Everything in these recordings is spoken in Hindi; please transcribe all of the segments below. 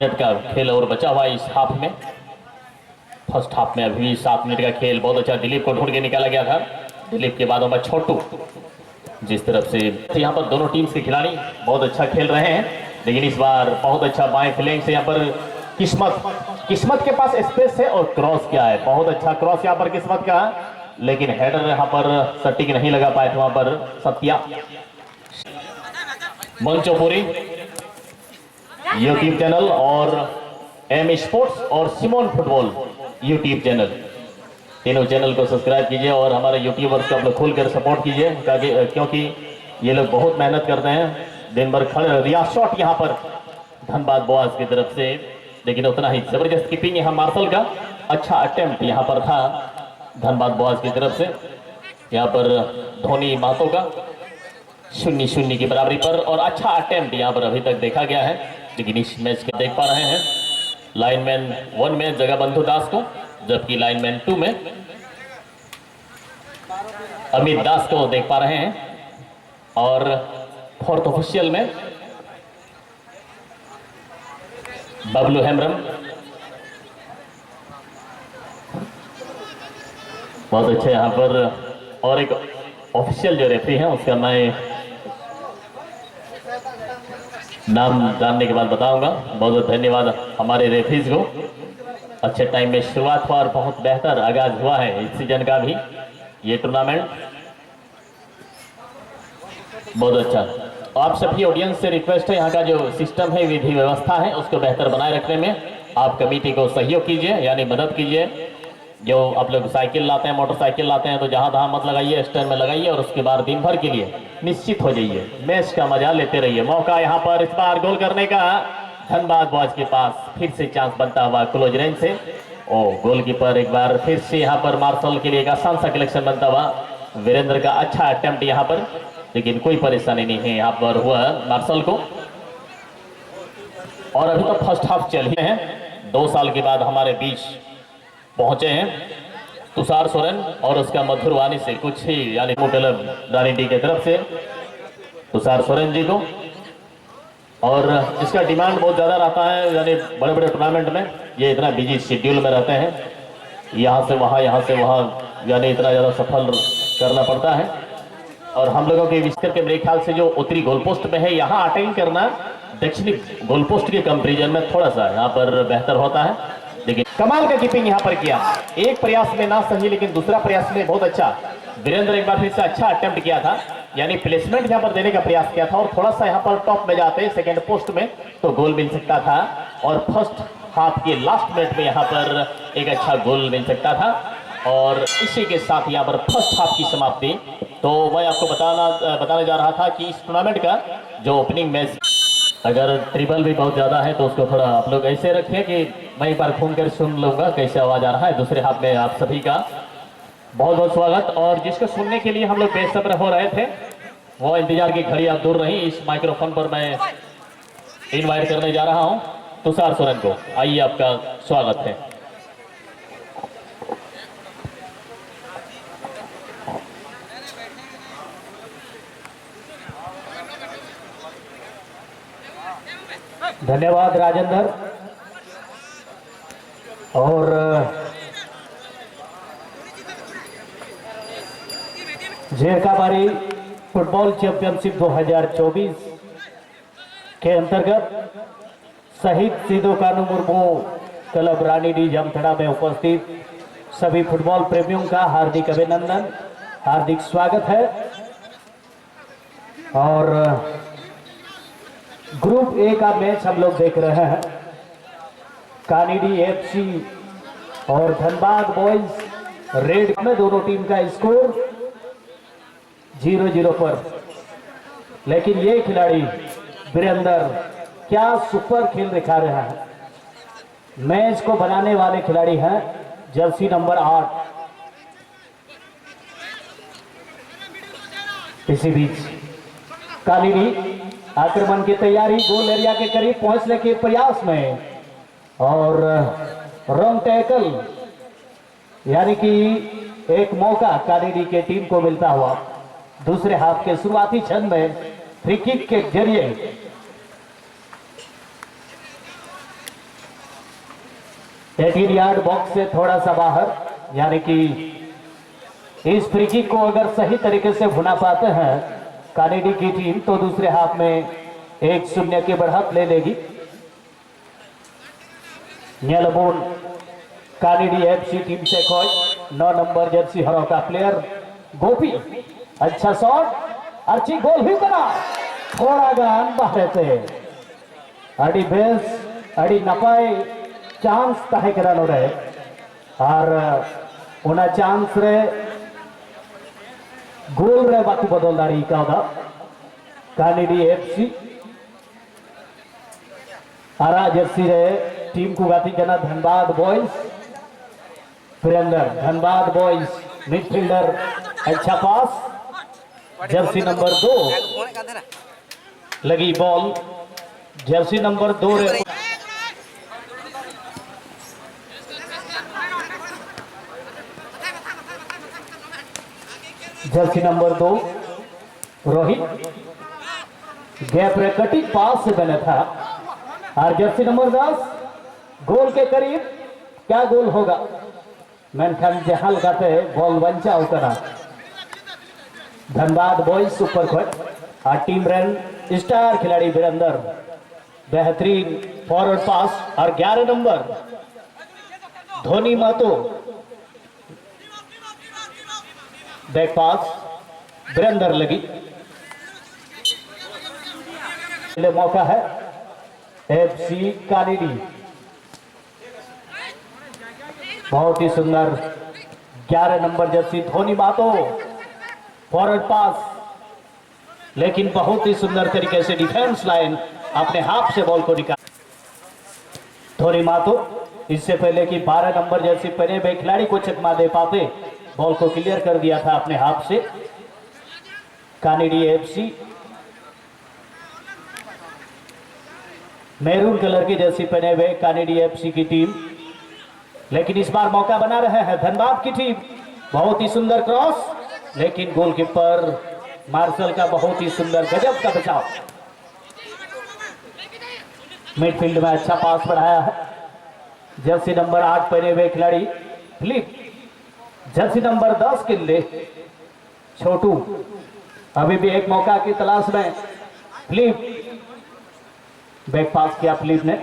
मिनट का खेल और बचा हुआ इस हाफ में। फर्स्ट हाफ में अभी 7 मिनट का खेल बहुत अच्छा दिलीप को ढूंढ के निकाला गया था। दिलीप के बाद में छोटू, जिस तरफ से यहाँ पर दोनों टीम्स के खिलाड़ी बहुत अच्छा खेल रहे हैं, लेकिन इस बार बहुत अच्छा बाएं फ्लैंक से यहाँ पर किस्मत के पास स्पेस है और क्रॉस किया है, बहुत अच्छा क्रॉस यहाँ पर किस्मत का, लेकिन हेडर यहाँ पर सटीक नहीं लगा पाए थे वहां पर सत्या। मंचोपुरी यूट्यूब चैनल और एम स्पोर्ट्स और सिमोन फुटबॉल यूट्यूब चैनल, तीनों चैनल को सब्सक्राइब कीजिए और हमारे यूट्यूबर्स को आप लोग खुल कर सपोर्ट कीजिए, क्योंकि ये लोग बहुत मेहनत करते हैं, दिन भर खड़े। रियाज शॉट यहाँ पर धनबाद बॉयज की तरफ से, लेकिन उतना ही जबरदस्त कीपिंग यहाँ मार्शल का अच्छा अटेम्प्ट यहाँ पर था धनबाद बॉयज की तरफ से। यहाँ पर धोनी महतो का 0-0 की बराबरी पर और अच्छा अटेम्प्ट यहाँ पर अभी तक देखा गया है, लेकिन इस मैच के देख पा रहे हैं लाइनमैन 1 में जगबंधु दास को, जबकि लाइनमैन 2 में अमित दास को देख पा रहे हैं। और फोर्थ ऑफिशियल में बबलू हेम्ब्रम। बहुत अच्छे यहाँ पर। और एक ऑफिशियल जो रेफरी है उसका मैं नाम जानने के बाद बताऊंगा। बहुत बहुत धन्यवाद हमारे रेफरीज को। अच्छे टाइम में शुरुआत हुआ और बहुत बेहतर आगाज हुआ है इस सीजन का भी ये टूर्नामेंट। बहुत अच्छा। आप सभी ऑडियंस से रिक्वेस्ट है, यहाँ का जो सिस्टम है, विधि व्यवस्था है, उसको बेहतर बनाए रखने में आप कमेटी को सहयोग कीजिए, यानी मदद कीजिए। जो आप लोग साइकिल लाते हैं, मोटरसाइकिल लाते हैं, तो जहां तहां मत लगाइए, स्टैंड में लगाइए और उसके बाद दिन भर के लिए निश्चित हो जाइए, मैच का मजा लेते रहिए। मौका यहाँ पर इस बार गोल करने का धनबाद बॉयज के पास फिर से चांस बनता हुआ क्लोज रेंज से। ओ गोलकीपर एक बार फिर से यहाँ पर मार्शल के लिए एक आसान सा कलेक्शन बनता हुआ। वीरेंद्र का अच्छा अटेम्प्ट यहाँ पर, लेकिन कोई परेशानी नहीं है यहाँ पर हुआ मार्शल को। और अभी तो फर्स्ट हाफ चल ही हैं। 2 साल के बाद हमारे बीच पहुंचे हैं तुषार सोरेन और उसका मधुर वाणी से कुछ ही, यानी क्लब रानीडी की तरफ से तुषार सोरेन जी को। और इसका डिमांड बहुत ज़्यादा रहता है, यानी बड़े बड़े टूर्नामेंट में ये इतना बिजी शेड्यूल में रहते हैं, यहाँ से वहाँ, यानी इतना ज़्यादा सफल करना पड़ता है। और हम लोगों के विस्तर के मेरे ख्याल से जो उत्तरी गोल पोस्ट में है, यहाँ अटेंड करना दक्षिणी गोल पोस्ट के कंपेरिजन में थोड़ा सा यहाँ पर बेहतर होता है। लेकिन कमाल का कीपिंग यहाँ पर किया, एक प्रयास में ना सही लेकिन दूसरा प्रयास में बहुत अच्छा। वीरेंद्र एक बार फिर से अच्छा अटेम्प्ट किया था, यानी प्लेसमेंट यहाँ पर देने का प्रयास किया था और थोड़ा सा यहाँ पर टॉप में जाते सेकंड पोस्ट में तो गोल मिल सकता था। और फर्स्ट हाफ के लास्ट मिनट में यहाँ पर एक अच्छा गोल मिल सकता था। और इसी के साथ यहाँ पर फर्स्ट हाफ की समाप्ति। तो मैं आपको बताने जा रहा था कि इस टूर्नामेंट का जो ओपनिंग मैच, अगर ट्रिबल भी बहुत ज़्यादा है तो उसको थोड़ा आप लोग ऐसे रखें कि मैं एक बार घूम कर सुन लूँगा कैसे आवाज़ आ रहा है। दूसरे हाथ में आप सभी का बहुत बहुत स्वागत। और जिसको सुनने के लिए हम लोग बेसब्र हो रहे थे, वो इंतजार की घड़ी आप दूर रही। इस माइक्रोफोन पर मैं इनवाइट करने जा रहा हूँ तुषार सोरेन को। आइए, आपका स्वागत है। धन्यवाद राजेंद्र। और जेरकाबारी फुटबॉल चैंपियनशिप 2024 के अंतर्गत शहीद सिदो कानू मुर्मू क्लब रानीडी जामथड़ा में उपस्थित सभी फुटबॉल प्रेमियों का हार्दिक अभिनंदन, हार्दिक स्वागत है। और ग्रुप ए का मैच हम लोग देख रहे हैं। कानीडी एफसी और धनबाद बॉयज रेड में दोनों टीम का स्कोर 0-0 पर। लेकिन ये खिलाड़ी वीरेंद्र क्या सुपर खेल दिखा रहा है। मैच को बनाने वाले खिलाड़ी हैं जर्सी नंबर 8। इसी बीच कानीडी आक्रमण की तैयारी, गोल एरिया के करीब पहुंचने के प्रयास में, और रॉन्ग टैकल, यानी कि एक मौका कानीडी के टीम को मिलता हुआ दूसरे हाफ के शुरुआती क्षण में फ्री किक के जरिए 18 यार्ड बॉक्स से थोड़ा सा बाहर, यानी कि इस फ्री किक को अगर सही तरीके से भुना पाते हैं कानीडी की टीम तो दूसरे हाफ में 1-0 की बढ़त ले लेगी। न्यालबोन कानीडी एफसी टीम से कोई 9 नंबर जर्सी हरों का प्लेयर गोपी, अच्छा शॉट, अच्छी गोल भी बना, थोड़ा गान बाहर से अड़ी बेस अड़ी नपाए चांस तहे करानो रहे। और उना चांस रे गोल रे बाकू बदल दाड़ी का कानीडी एफसी आरा जर्सी रे टीम को गाती करना Dhanbad boys. Virendra Dhanbad boys midfielder, अच्छा पास, जर्सी नंबर 2 लगी बॉल, जर्सी नंबर 2 रे जर्सी नंबर 2 रोहित गैप रे कटिंग पास से बना था और जर्सी नंबर 10 गोल के करीब, क्या गोल होगा? मेनखान जहाल काते बॉल बंचा उतना। धनबाद बॉयज सुपर क्विक और टीम रन स्टार खिलाड़ी वीरेंद्र बेहतरीन फॉरवर्ड पास और 11 number Dhoni Mahato back pass Virendra लगी। मौका है एफसी कालीडी, बहुत ही सुंदर 11 number jersey Dhoni Mahato forward pass, लेकिन बहुत ही सुंदर तरीके से डिफेंस लाइन अपने हाथ से बॉल को निकाल। धोनी महतो इससे पहले कि 12 नंबर जर्सी पहने हुए खिलाड़ी को चकमा दे पाते, बॉल को क्लियर कर दिया था अपने हाथ से। कानीडी एफसी मैरून कलर की जर्सी पहने हुए कानीडी एफसी की टीम, लेकिन इस बार मौका बना रहे हैं धनबाद की टीम। बहुत ही सुंदर क्रॉस, लेकिन गोलकीपर मार्शल का बहुत ही सुंदर गजब का बचाव। मिडफील्ड में अच्छा पास बढ़ाया है जर्सी नंबर 8 पहने हुए खिलाड़ी फिलिप। जर्सी नंबर 10 के लिए छोटू अभी भी एक मौका की तलाश में। फिलिप बैक पास किया फिलिप ने।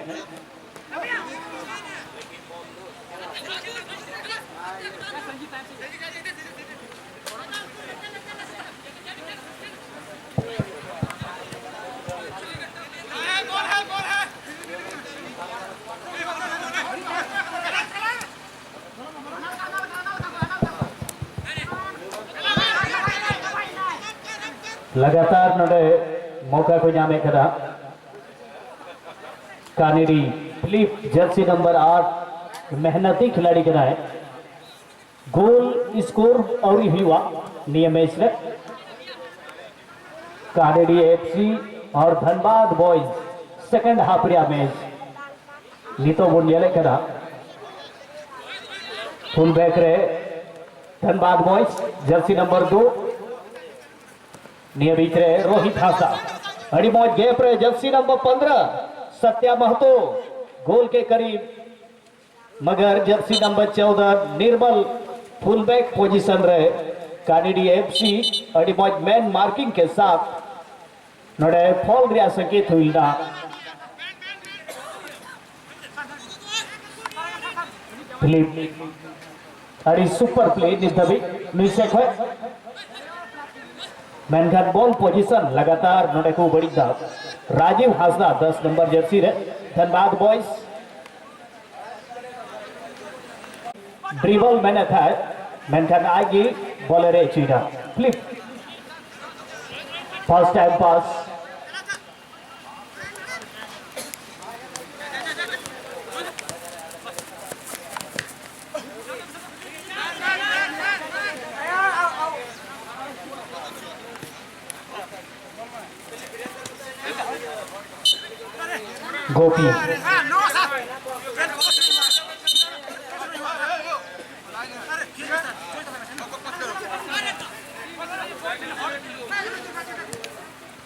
लगातार नोडे मौका को जामे करा कानीडी फिलिप जर्सी नंबर 8 मेहनती खिलाड़ी करा है। गोल स्कोर और ही हुआ नियम मैच में। कानीडी एफसी और धनबाद बॉयज सेकंड हाफ रिया मैच नीतो बुंडियाले करा। फुल बैक रहे धनबाद बॉयज जर्सी नंबर 2 नियमित रहे रोहित हासा। अड़ी मौज गैप रहे जर्सी नंबर 15 सत्या महतो गोल के करीब, मगर जर्सी नंबर 14 निर्मल फुल बैक पोजीशन रहे कानीडी एफसी। अड़ी मौज मैन मार्किंग के साथ नोड़े फॉल रिया संकेत हुई ना। फिलिप अड़ी सुपर प्ले निधवी निशेख है मैनखान बॉल पोजीशन लगातार नोड़े को बड़ी दा। राजीव हासदा 10 नंबर जर्सी रे धनबाद बॉयज। ड्रिबल मैंने था मैनखान आगे बॉलर है चीना फ्लिप फर्स्ट टाइम पास। गोपी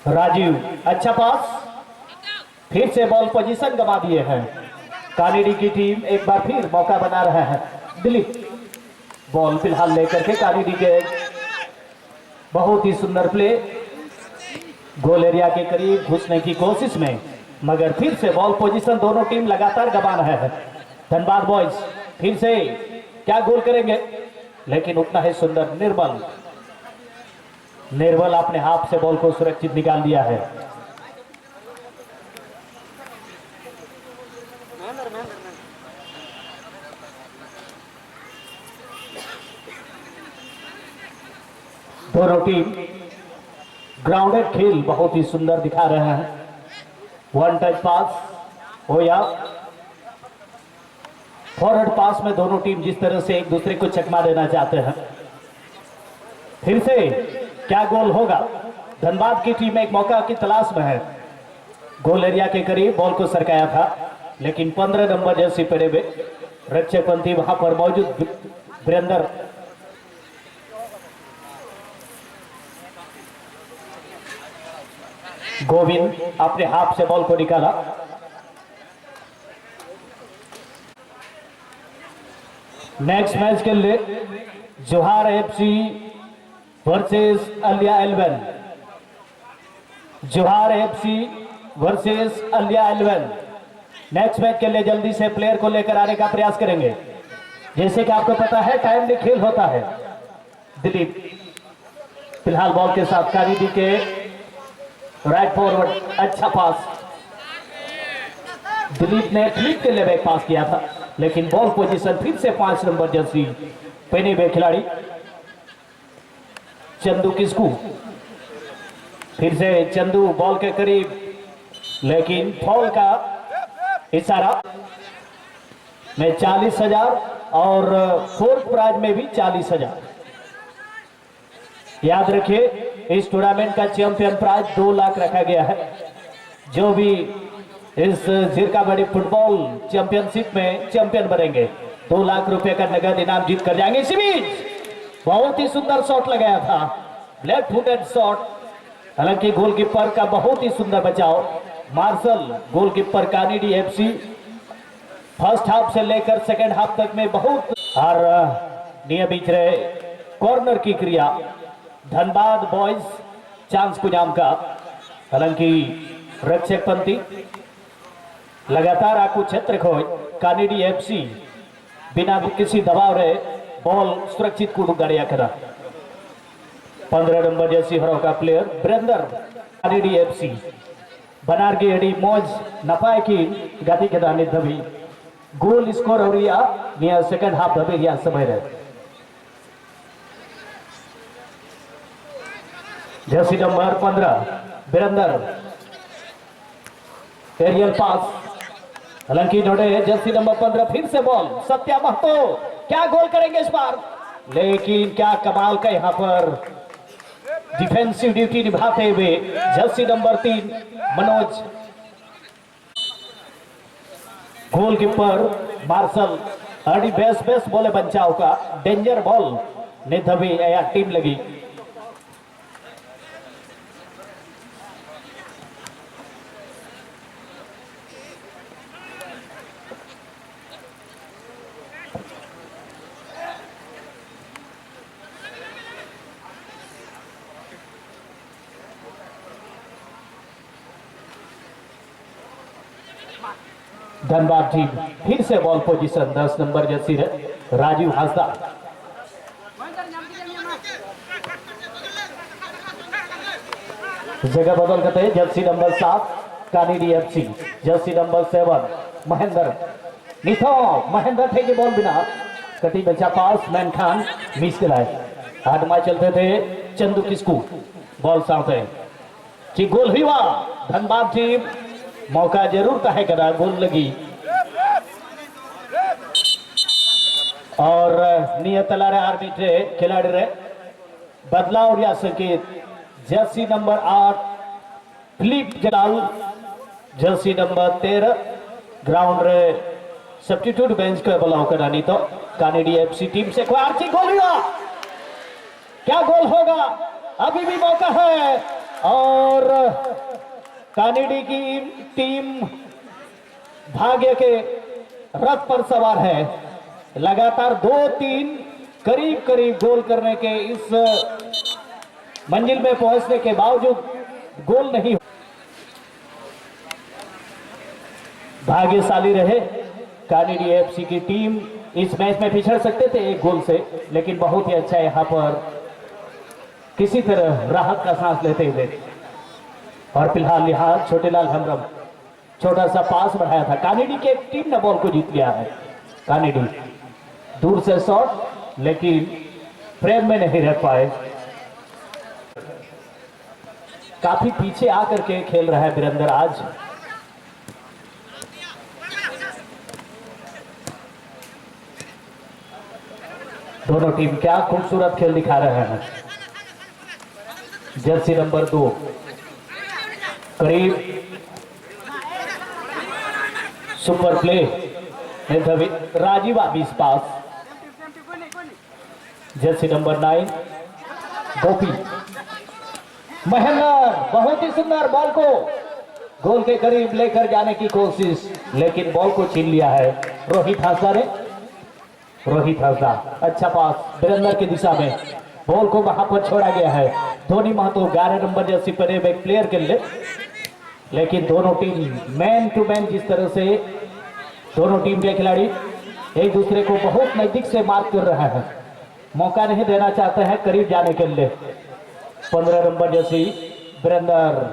राजीव अच्छा पास, फिर से बॉल पोजीशन गंवा दिए हैं कानीडी की टीम। एक बार फिर मौका बना रहा है दिलीप। बॉल फिलहाल लेकर के कानीडी के बहुत ही सुंदर प्ले गोल एरिया के करीब घुसने की कोशिश में, मगर फिर से बॉल पोजीशन दोनों टीम लगातार गंवा रहे हैं। धनबाद बॉयज फिर से क्या गोल करेंगे, लेकिन उतना ही सुंदर निर्मल अपने हाथ से बॉल को सुरक्षित निकाल दिया है। दोनों टीम ग्राउंडेड खेल बहुत ही सुंदर दिखा रहे हैं। वन टच पास हो या फॉरवर्ड पास में दोनों टीम जिस तरह से एक दूसरे को चकमा देना चाहते हैं। फिर से क्या गोल होगा? धनबाद की टीम एक मौका की तलाश में है। गोल एरिया के करीब बॉल को सरकाया था, लेकिन 15 नंबर जर्सी पहने हुए रक्षकपंथी वहां पर मौजूद वीरेंद्र गोविंद अपने हाथ से बॉल को निकाला। नेक्स्ट मैच के लिए जोहार एफसी वर्सेस अलिया 11। जोहार एफसी वर्सेस अलिया 11। नेक्स्ट मैच के लिए जल्दी से प्लेयर को लेकर आने का प्रयास करेंगे। जैसे कि आपको पता है टाइमली खेल होता है। दिलीप फिलहाल बॉल के साथ कारीडी के राइट फॉरवर्ड, अच्छा पास। दिलीप ने फ्लिप के लिए बैक पास किया था, लेकिन बॉल पोजीशन फिर से 5 नंबर जर्सी पहने हुए खिलाड़ी चंदू किस्कू। फिर से चंदू बॉल के करीब, लेकिन फॉल का इशारा में 40,000 और फोर्थ प्राइज में भी 40,000। याद रखिए इस टूर्नामेंट का चैंपियन प्राइज 2 लाख रखा गया है। जो भी इस जीरकाबाड़ी फुटबॉल चैंपियनशिप में चैंपियन बनेंगे 2 लाख रुपए का नगद इनाम जीत कर जाएंगे। इसी बीच बहुत ही सुंदर शॉट लगाया था, लेफ्ट फुटेड शॉट। हालांकि गोलकीपर का बहुत ही सुंदर बचाव। मार्शल goalkeeper Kanidi FC first half से लेकर सेकंड हाफ तक में बहुत और नियमित रहे। कॉर्नर की क्रिया धनबाद बॉयज चांस कुजाम का। हालांकि रक्षक पंथी लगातार आकू क्षेत्र खोज कानीडी एफसी बिना किसी दबाव रहे बॉल सुरक्षित कूद गाड़िया करा। 15 नंबर जैसी हरों का प्लेयर ब्रेंदर कानीडी एफसी बनारगी एडी मौज नपाए की गति के दाने धबी गोल स्कोर हो रिया नियर सेकंड हाफ धबे रिया समय रहे। जर्सी नंबर 15 बिरंदर एरियल पास। हालांकि नोडे जर्सी नंबर 15 फिर से बॉल सत्या महतो क्या गोल करेंगे इस बार, लेकिन क्या कमाल का यहां पर डिफेंसिव ड्यूटी निभाते हुए jersey number 3 Manoj. Goalkeeper Marshall अड़ी बेस्ट बोले बचाव का डेंजर बॉल ने धबी या टीम लगी। धनबाद टीम फिर से बॉल पोजीशन 10 नंबर जर्सी है राजीव हासदा। जगह बदल करते हैं jersey number 7 Kanidi FC, jersey number 7 Mahendra निथो महेंद्र थे बॉल बिना कटी बच्चा पास मैन खान मिस के लाए। आदमा चलते थे चंदू किस्कू बॉल साथ है कि गोल हुआ। धनबाद टीम मौका जरूर तय करा, गोल लगी और नियत आर्मी थे खिलाड़ी रहे बदलाव या संकेत। जर्सी नंबर 8 फिलिप जलाल, जर्सी नंबर 13 ग्राउंड रे सब्स्टिट्यूट बेंच को बदलाव करानी तो कानीडी एफसी टीम से कोई आर्ची गोल हुआ। क्या गोल होगा, अभी भी मौका है और कानीडी की टीम भाग्य के रथ पर सवार है। लगातार 2-3 करीब गोल करने के इस मंजिल में पहुंचने के बावजूद गोल नहीं। भाग्यशाली रहे कानीडी एफसी की टीम, इस मैच में पिछड़ सकते थे 1 गोल से, लेकिन बहुत ही अच्छा यहां पर किसी तरह राहत का सांस लेते हुए। और फिलहाल यहाँ छोटेलाल हेम्ब्रम छोटा सा पास बढ़ाया था। कानीडी की एक टीम ने बॉल को जीत लिया है। कानीडी दूर से शॉट लेकिन फ्रेम में नहीं रह पाए। काफी पीछे आकर के खेल रहा है बिरंदर आज। दोनों टीम क्या खूबसूरत खेल दिखा रहे हैं। जर्सी नंबर 2 करीब सुपर प्ले राजीव आबिस पास। जर्सी नंबर 9 गोपी महेंद्र बहुत ही सुंदर बॉल को गोल के करीब लेकर जाने की कोशिश, लेकिन बॉल को छीन लिया है रोहित हांसदा ने। रोहित हांसदा अच्छा पास वीरेंद्र की दिशा में, बॉल को वहां पर छोड़ा गया है। धोनी महतो 11 नंबर जर्सी पर एक प्लेयर के लिए, लेकिन दोनों टीम मैन टू मैन जिस तरह से दोनों टीम के खिलाड़ी एक दूसरे को बहुत नजदीक से मार्क कर रहे हैं, मौका नहीं देना चाहते हैं करीब जाने के लिए। 15 number jersey Virendra,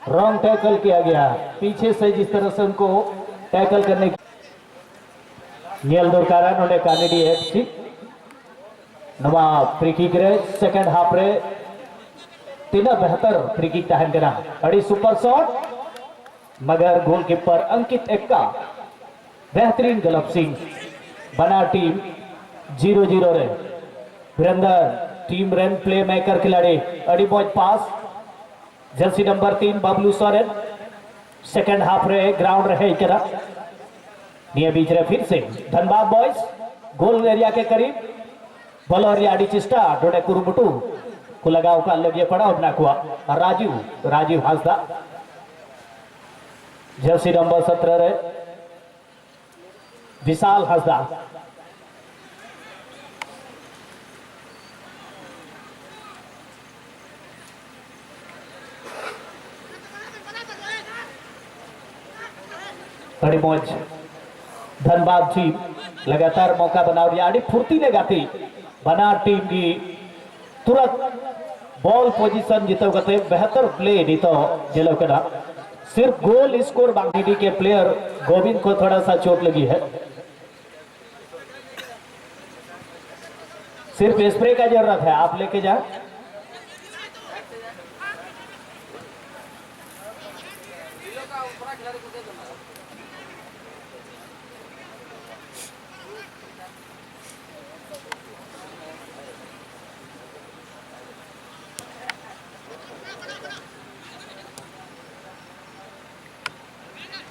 wrong tackle किया गया पीछे से, जिस तरह से उनको टैकल करने की नियल दुर्कारा नोडे कानेडी एफसी नवा फ्री किक रे सेकंड हाफ रे तीना बेहतर फ्री किक तहन करा अड़ी सुपर शॉट, मगर गोलकीपर अंकित एक्का बेहतरीन ग्लब्सिंग बना टीम 0-0 रे। वीरेंद्र टीम रन प्ले मेकर खिलाड़ी अड़ी मौज pass jersey number 3 Bablu Soren second half रे ग्राउंड रहे करा निये बीच रे फिर से धनबाद बॉयज गोल एरिया के करीब बॉलर याडी चिस्टा डोडे कुरुमुटू को लगाओ का लगे पड़ा अपना कुआ राजीव हांसदा जर्सी नंबर 17 रे विशाल हांसदा बड़ी मौज धनबाद टीम लगातार मौका बना रही है, फुर्ती ने गाती बना टीम की तुरंत बॉल पोजीशन जीतो गते बेहतर प्ले नहीं तो जेलो करा सिर्फ गोल स्कोर बांग्लादेश के प्लेयर गोविंद को थोड़ा सा चोट लगी है, सिर्फ स्प्रे का जरूरत है, आप लेके जा।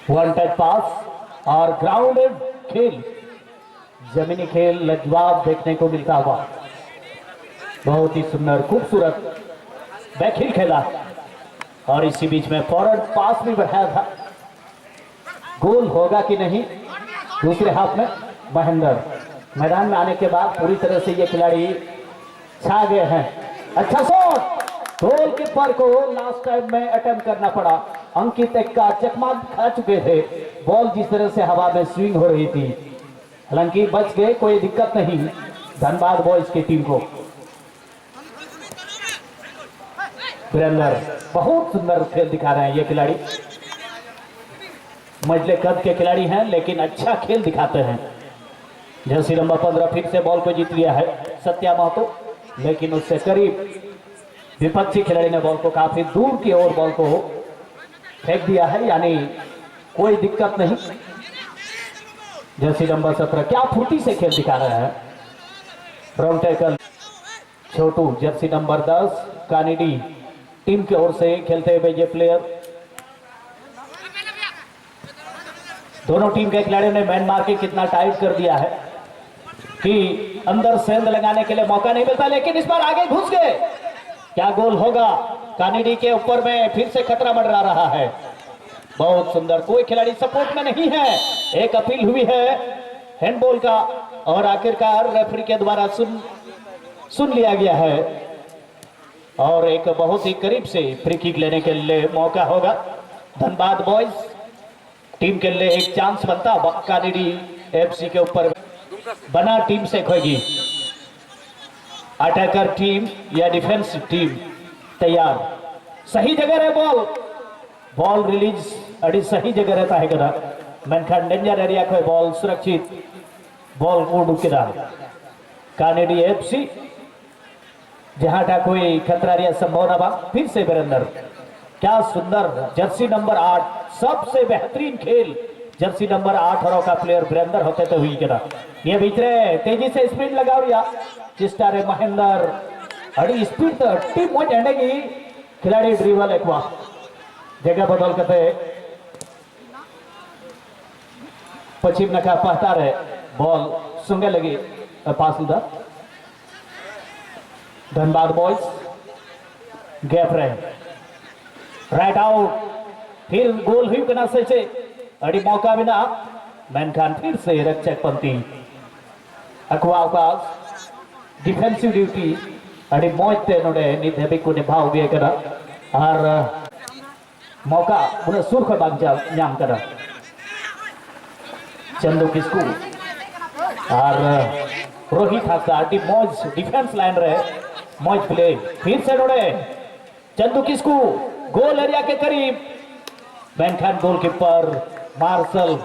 वन टच पास और ग्राउंडेड खेल, जमीनी खेल लाजवाब देखने को मिलता हुआ, बहुत ही सुंदर खूबसूरत बैकहिल खेला और इसी बीच में फॉरवर्ड पास भी बढ़ाया था। गोल होगा कि नहीं दूसरे हाफ में महेंद्र मैदान में आने के बाद पूरी तरह से ये खिलाड़ी छा गए हैं। अच्छा शॉट, गोलकीपर को लास्ट टाइम में अटेम्प्ट करना पड़ा, अंकित एक्का चकमा खा चुके थे, बॉल जिस तरह से हवा में स्विंग हो रही थी, हालांकि बच गए, कोई दिक्कत नहीं धनबाद बॉयज की टीम को। वीरेंद्र बहुत सुंदर खेल दिखा रहे हैं ये खिलाड़ी, मजले कद के खिलाड़ी हैं लेकिन अच्छा खेल दिखाते हैं। जर्सी नंबर 15 फिर से बॉल को जीत लिया है सत्या महतो, लेकिन उससे करीब विपक्षी खिलाड़ी ने बॉल को काफी दूर की ओर बॉल को फेंक दिया है, यानी कोई दिक्कत नहीं। जर्सी नंबर 17 क्या फुर्ती से खेल दिखा रहा है, रॉन्ग टैकल छोटू जर्सी नंबर 10 कानिडी टीम की ओर से खेलते हुए ये प्लेयर, दोनों टीम के खिलाड़ियों ने मैन मार के कितना टाइट कर दिया है कि अंदर सेंध लगाने के लिए मौका नहीं मिलता, लेकिन इस बार आगे घुस गए, क्या गोल होगा? कानिडी के ऊपर में फिर से खतरा मंडरा रहा है, बहुत सुंदर, कोई खिलाड़ी सपोर्ट में नहीं है, एक अपील हुई है हैंडबॉल का और आखिरकार रेफरी के द्वारा सुन लिया गया है और एक बहुत ही करीब से फ्री किक लेने के लिए मौका होगा। धनबाद बॉयज टीम के लिए एक चांस बनता, कानिडी एफसी के ऊपर बना टीम से खोएगी, अटैकर टीम या डिफेंस टीम तैयार, सही जगह है बॉल रिलीज अड़ी सही जगह रहता है कदा मेनखान डेंजर एरिया को बॉल सुरक्षित बॉल उड़ुकेदा कानेडी एफसी जहां का कोई खतरा या संभावना बा। फिर से वीरेंद्र, क्या सुंदर जर्सी नंबर 8 सबसे बेहतरीन खेल, जर्सी नंबर 18 का प्लेयर वीरेंद्र होते तो हुई कदा ये भीतरे तेजी से स्पिन लगाओ या चिस्टा रे महेंद्र अड़ी स्पीड तो टीम मौज एंडेगी, खिलाड़ी ड्रिबल एक जगह बदल करते पश्चिम नखा पहता रहे, बॉल सुंगे लगी पास उधर। धनबाद बॉयज गैप रहे राइट आउट फिर गोल हुई कना से अड़ी मौका बिना मेनखान फिर से रक्षक पंक्ति अकवा अवकाश डिफेंसिव ड्यूटी अड़ी मौजते नोडे नित हेबिक को निभाव भी करा और मौका उन्हें सुर को बाग जाम करा चंदू किस्कू और रोहित हासा अड़ी मौज डिफेंस लाइन रहे मौज प्ले फिर से नोडे चंदू किस्कू गोल एरिया के करीब मेनखान गोलकीपर मार्शल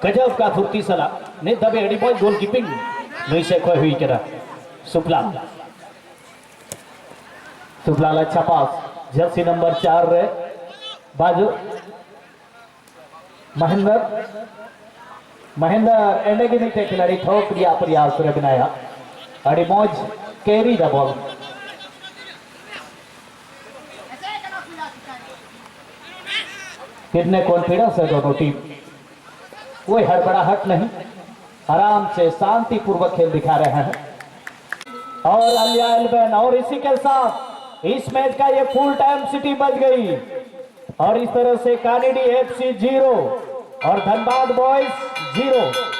गजब का फुर्ती सला ने दबे अड़ी मौज गोलकीपिंग नहीं से कोई हुई करा सुपलाल सुपलाल अच्छा पास जर्सी नंबर 4 रे बाजू महेंद्र एंडेगी नहीं थे खिलाड़ी ठोक दिया प्रयास रे बनाया अड़ी मौज कैरी द बॉल कितने कॉन्फिडेंस है दोनों टीम कोई हड़बड़ाहट नहीं आराम से शांतिपूर्वक खेल दिखा रहे हैं और अलिया एल्बन और इसी के साथ इस मैच का ये फुल टाइम सिटी बच गई और इस तरह से कानेडी एफसी 0 और धनबाद बॉयज 0